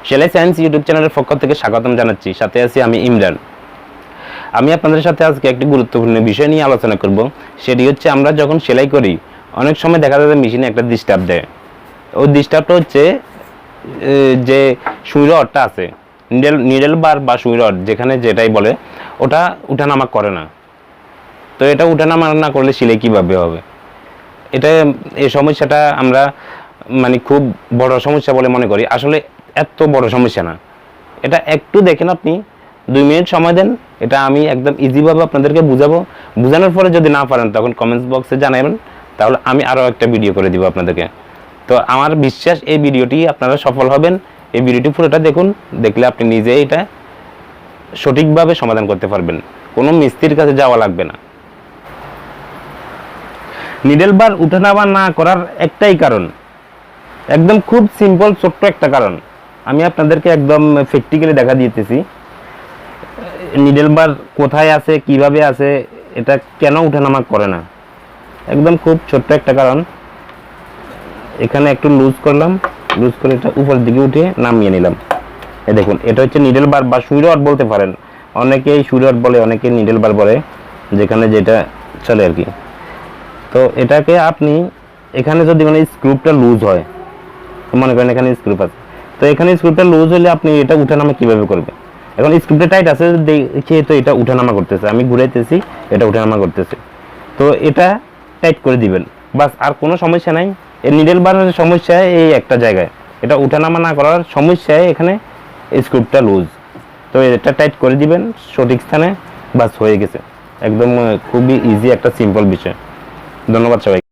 সেলাই science YouTube চ্যানেলের পক্ষ থেকে স্বাগতম জানাচ্ছি। সাথে আছি আমি ইমরান। আমি আপনাদের সাথে আজকে একটি গুরুত্বপূর্ণ বিষয় নিয়ে আলোচনা করব। সেটি হচ্ছে আমরা যখন সেলাই করি অনেক সময় দেখা যায় মেশিনে একটা ডিস্টার্ব দেয়। ওই ডিস্টার্বটা হচ্ছে যে সুই রডটা আছে, নিডেল বার বা সুই রড যেখানে যেটাই বলে, ওটা উঠানামা করে না। তো এটা উঠানামা না করলে সেলাই কীভাবে হবে? এই সমস্যাটা আমরা খুব বড় সমস্যা বলে মনে করি। আসলে এত বড় সমস্যা না। এটা একটু দেখেন, আপনি 2 মিনিট সময় দেন, এটা আমি একদম ইজিভাবে আপনাদেরকে বুঝাবো। বোঝানোর পরে যদি না পারেন তখন কমেন্টস বক্সে জানাবেন, তাহলে আমি আরও একটা ভিডিও করে দিব আপনাদেরকে। তো আমার বিশ্বাস এই ভিডিওটি আপনারা সফল হবেন। এই ভিডিওটি পুরোটা দেখুন, দেখলে আপনি নিজেই এটা সঠিকভাবে সমাধান করতে পারবেন, কোনো মিস্ত্রির কাছে যাওয়া লাগবে না। নিডেল বার উঠানামা না করার একটাই কারণ, একদম খুব সিম্পল ছোট্ট একটা কারণ। আমি আপনাদেরকে একদম প্র্যাকটিক্যালি দেখা দিতেছি নিডেল বার কোথায় আছে, কিভাবে আছে, এটা কেন উঠানামা করে না। একদম খুব ছোট্ট একটা কারণ। এখানে একটু লুজ করলাম, লুজ করে এটা উপরের দিকে উঠে নামিয়ে নিলাম। এই দেখুন, এটা হচ্ছে নিডেল বার বা সুই রড বলতে পারেন। অনেকেই সুই রড বলে, অনেকে নিডেল বার বলে, যেখানে যেটা চলে আর কি। তো এটাকে আপনি এখানে যদি স্ক্রুপটা লুজ হয়, মনে করেন এখানে স্ক্রুপ আছে, তো এখানে স্ক্রুপটা লুজ হলে আপনি এটা উঠানামা কিভাবে করবেন? এখন স্ক্রুপটা টাইট আছে দেখে তো এটা উঠানামা করতেছে, আমি ঘুরাইতেছি, এটা উঠানামা করতেছে। তো এটা টাইট করে দিবেন, বাস। আর কোনো সমস্যা নাই। এই নিডেল বারের সমস্যা এই একটা জায়গায়, এটা উঠানামা না করার সমস্যায় এখানে স্ক্রুপটা লুজ। তো এটা টাইট করে দিবেন সঠিক স্থানে, বাস, হয়ে গেছে। একদম খুবই ইজি একটা সিম্পল বিষয়। ধন্যবাদ সবাই।